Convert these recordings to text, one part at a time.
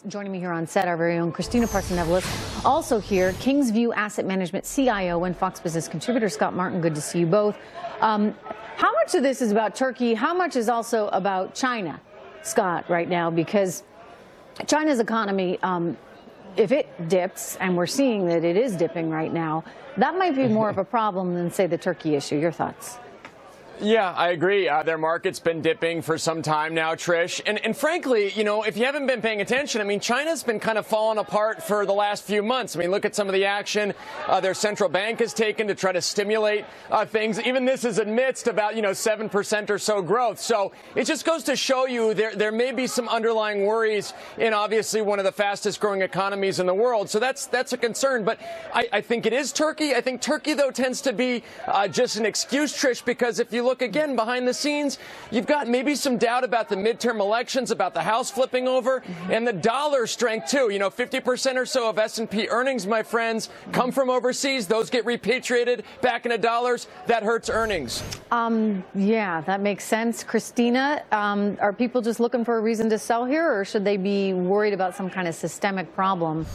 Joining me here on set, our very own Christina Partsinevelos. Also here, Kingsview Asset Management CIO and Fox Business contributor Scott Martin. Good to see you both. How much of this is about Turkey? How much is also about China, Scott, right now? Because China's economy, if it dips, and we're seeing that it is dipping right now, that might be more of a problem than, say, the Turkey issue. Your thoughts? Yeah, I agree. Their market's been dipping for some time now, Trish. And frankly, you know, if you haven't been paying attention, I mean, China's been kind of falling apart for the last few months. I mean, look at some of the action their central bank has taken to try to stimulate things. Even this is amidst about, 7% or so growth. So it just goes to show you there may be some underlying worries in obviously one of the fastest growing economies in the world. So that's a concern. But I think it is Turkey. I think Turkey, though, tends to be just an excuse, Trish, because if you look again behind the scenes, you've got maybe some doubt about the midterm elections, about the House flipping over, and the dollar strength, too. 50% or so of S&P earnings, my friends, come from overseas. Those get repatriated back into dollars. That hurts earnings. Yeah, that makes sense. Christina, are people just looking for a reason to sell here, or should they be worried about some kind of systemic problem?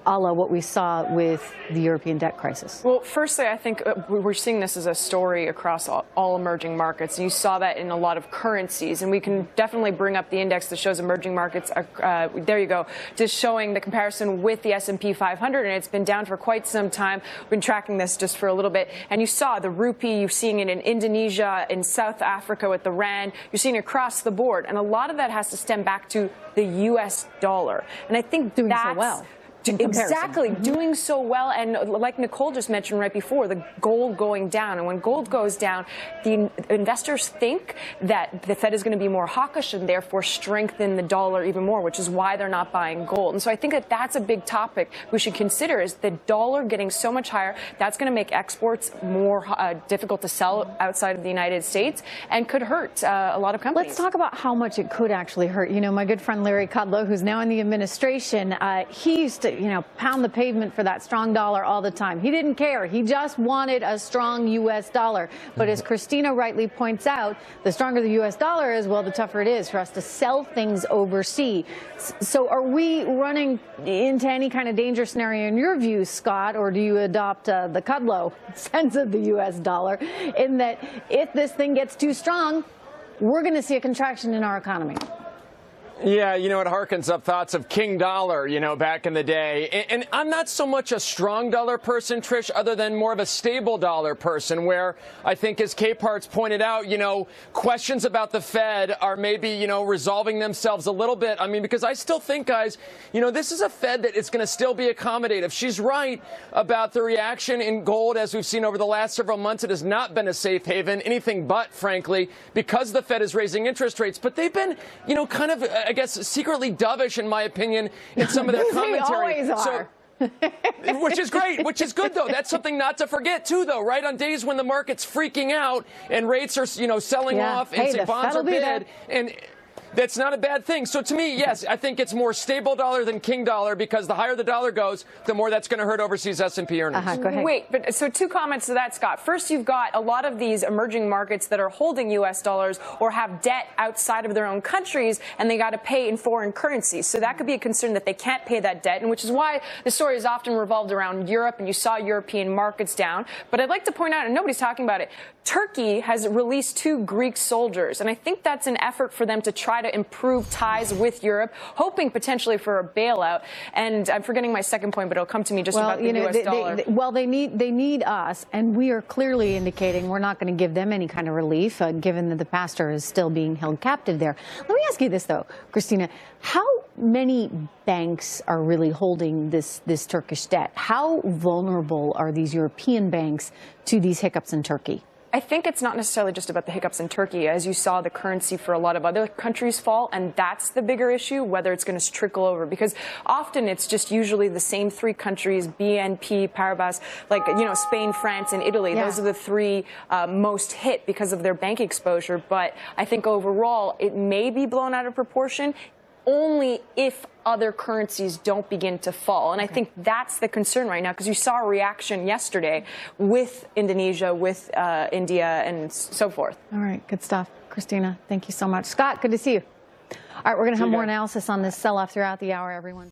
A la what we saw with the European debt crisis? Well, firstly, I think we're seeing this as a story across all emerging markets. You saw that in a lot of currencies, and we can definitely bring up the index that shows emerging markets. There you go, just showing the comparison with the S&P 500, and it's been down for quite some time. We've been tracking this just for a little bit, and you saw the rupee. You're seeing it in Indonesia, in South Africa with the rand. You're seeing it across the board, and a lot of that has to stem back to the U.S. dollar. And I think doing so well. Exactly, doing so well, and like Nicole just mentioned right before, the gold going down. And when gold goes down, the investors think that the Fed is going to be more hawkish and therefore strengthen the dollar even more, which is why they're not buying gold. And so I think that that's a big topic we should consider, is the dollar getting so much higher. That's going to make exports more difficult to sell outside of the United States and could hurt a lot of companies. Let's talk about how much it could actually hurt. My good friend Larry Kudlow, who's now in the administration, he used to pound the pavement for that strong dollar all the time. He didn't care. He just wanted a strong U.S. dollar. But as Christina rightly points out, the stronger the U.S. dollar is, well, the tougher it is for us to sell things overseas. So are we running into any kind of danger scenario in your view, Scott, or do you adopt the Kudlow sense of the U.S. dollar, in that if this thing gets too strong, we're going to see a contraction in our economy? Yeah, it harkens up thoughts of King Dollar, back in the day. And I'm not so much a strong dollar person, Trish, other than more of a stable dollar person, where I think, as K-Parts pointed out, questions about the Fed are maybe, resolving themselves a little bit. I mean, because I still think, guys, this is a Fed that is going to still be accommodative. She's right about the reaction in gold, as we've seen over the last several months. It has not been a safe haven, anything but, frankly, because the Fed is raising interest rates. But they've been, kind of, I guess, secretly dovish, in my opinion, in some of their commentary. They always are. Which is great, which is good, though. That's something not to forget, too, though, right? On days when the market's freaking out and rates are, selling off and say bonds are bid, and that's not a bad thing. So to me, yes, I think it's more stable dollar than King Dollar, because the higher the dollar goes, the more that's going to hurt overseas S&P earnings. Go ahead. Wait, but so two comments to that, Scott. First, you've got a lot of these emerging markets that are holding U.S. dollars or have debt outside of their own countries, and they got to pay in foreign currency. So that could be a concern that they can't pay that debt, and which is why the story is often revolved around Europe, and you saw European markets down. But I'd like to point out, and nobody's talking about it, Turkey has released 2 Greek soldiers, and I think that's an effort for them to try to improve ties with Europe, hoping potentially for a bailout. And I'm forgetting my second point, but it'll come to me just about the U.S. dollar. They need us, and we are clearly indicating we're not going to give them any kind of relief, given that the pastor is still being held captive there. Let me ask you this, though, Christina. How many banks are really holding this Turkish debt? How vulnerable are these European banks to these hiccups in Turkey? I think it's not necessarily just about the hiccups in Turkey. As you saw, the currency for a lot of other countries fall, and that's the bigger issue, whether it's going to trickle over. Because often it's just usually the same 3 countries, BNP Paribas, like, Spain, France, and Italy. Yeah. Those are the 3 most hit because of their bank exposure. But I think overall it may be blown out of proportion only if other currencies don't begin to fall. And I think that's the concern right now, because you saw a reaction yesterday with Indonesia, with India, and so forth. All right, good stuff. Christina, thank you so much. Scott, good to see you. All right, we're going to have you more guys. analysis on this sell-off throughout the hour, everyone.